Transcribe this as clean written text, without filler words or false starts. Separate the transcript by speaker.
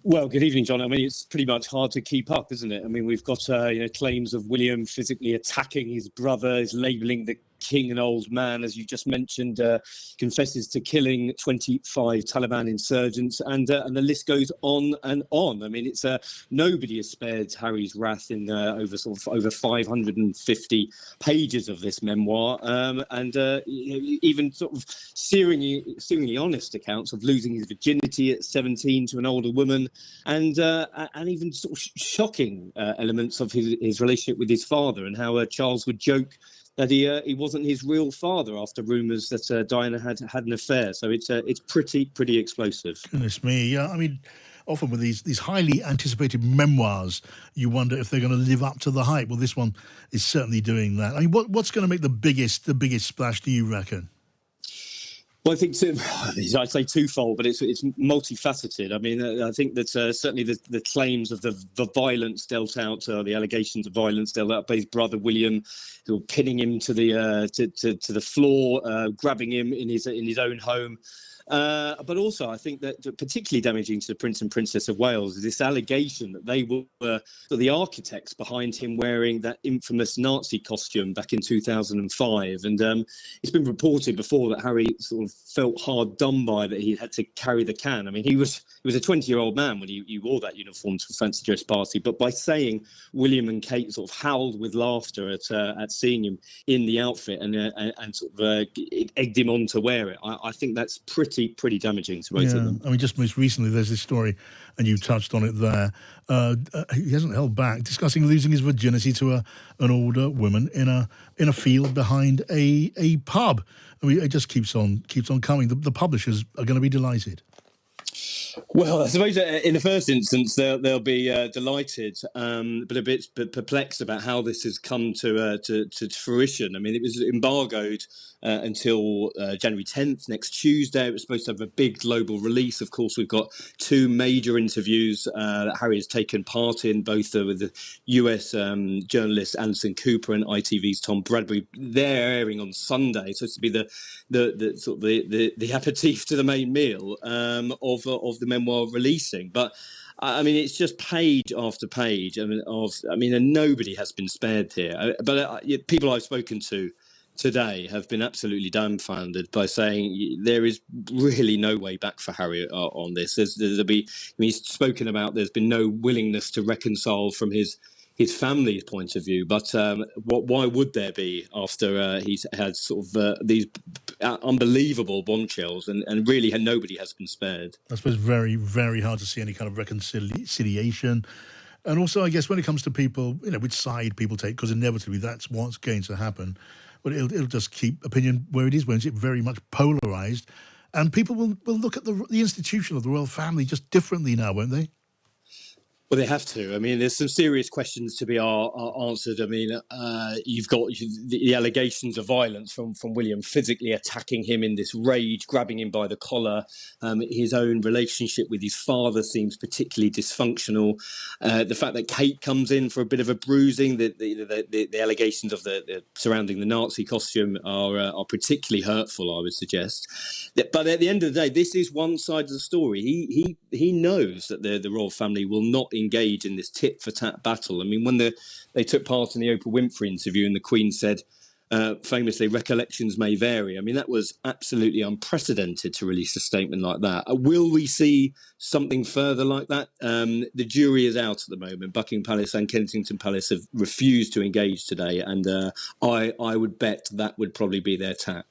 Speaker 1: Well, good evening, John. I mean, it's pretty much hard to keep up, isn't it? I mean, we've got claims of William physically attacking his brother, is labelling the king an old man, as you just mentioned, confesses to killing 25 Taliban insurgents, and the list goes on and on. I mean, it's nobody has spared Harry's wrath in over 550 pages of this memoir, and even sort of seemingly honest accounts of losing his virginity at 17 to an older woman, and even sort of shocking elements of his relationship with his father, and how Charles would joke that he wasn't his real father after rumours that Diana had an affair. So it's pretty explosive.
Speaker 2: Goodness me, yeah. I mean, often with these highly anticipated memoirs, you wonder if they're going to live up to the hype. Well, this one is certainly doing that. I mean, what's going to make the biggest splash, do you reckon?
Speaker 1: Well, I think I'd say twofold, but it's multifaceted. I mean, I think that certainly the claims of the violence dealt out, the allegations of violence dealt out by his brother William, who were pinning him to the floor, grabbing him in his own home. But also, I think that particularly damaging to the Prince and Princess of Wales is this allegation that they were the architects behind him wearing that infamous Nazi costume back in 2005. And it's been reported before that Harry sort of felt hard done by, that he had to carry the can. I mean, he was a 20-year-old man when he wore that uniform to a fancy dress party. But by saying William and Kate sort of howled with laughter at seeing him in the outfit, and sort of egged him on to wear it, I think that's pretty damaging to both of them.
Speaker 2: I mean, just most recently, there's this story, and you touched on it there. He hasn't held back, discussing losing his virginity to an older woman in a field behind a pub. I mean, it just keeps on coming. The publishers are going to be delighted.
Speaker 1: Well, I suppose in the first instance they'll be delighted, but a bit perplexed about how this has come to fruition. I mean, it was embargoed until January 10th, next Tuesday. It was supposed to have a big global release. Of course, we've got two major interviews that Harry has taken part in, both with the US journalist Anderson Cooper and ITV's Tom Bradbury. They're airing on Sunday, so it's to be the sort of the aperitif to the main meal of the memoir releasing. But I mean, it's just page after page. I mean, and nobody has been spared here. But people I've spoken to today have been absolutely dumbfounded by saying there is really no way back for Harry on this. He's spoken about there's been no willingness to reconcile from his family's point of view, but why would there be after he's had sort of these unbelievable bombshells, and really nobody has been spared?
Speaker 2: I suppose very, very hard to see any kind of reconciliation. And also, I guess when it comes to people, which side people take, because inevitably that's what's going to happen. But it'll just keep opinion where it is, when it's very much polarised. And people will look at the institution of the royal family just differently now, won't they?
Speaker 1: Well, they have to. I mean, there's some serious questions to be answered. I mean, you've got the allegations of violence from William, physically attacking him in this rage, grabbing him by the collar. His own relationship with his father seems particularly dysfunctional. The fact that Kate comes in for a bit of a bruising, the allegations of the surrounding the Nazi costume are particularly hurtful, I would suggest. But at the end of the day, this is one side of the story. He knows that the royal family will not engage in this tit-for-tat battle. I mean, when they took part in the Oprah Winfrey interview and the Queen said, famously, recollections may vary. I mean, that was absolutely unprecedented to release a statement like that. Will we see something further like that? The jury is out at the moment. Buckingham Palace and Kensington Palace have refused to engage today, and I would bet that would probably be their tact.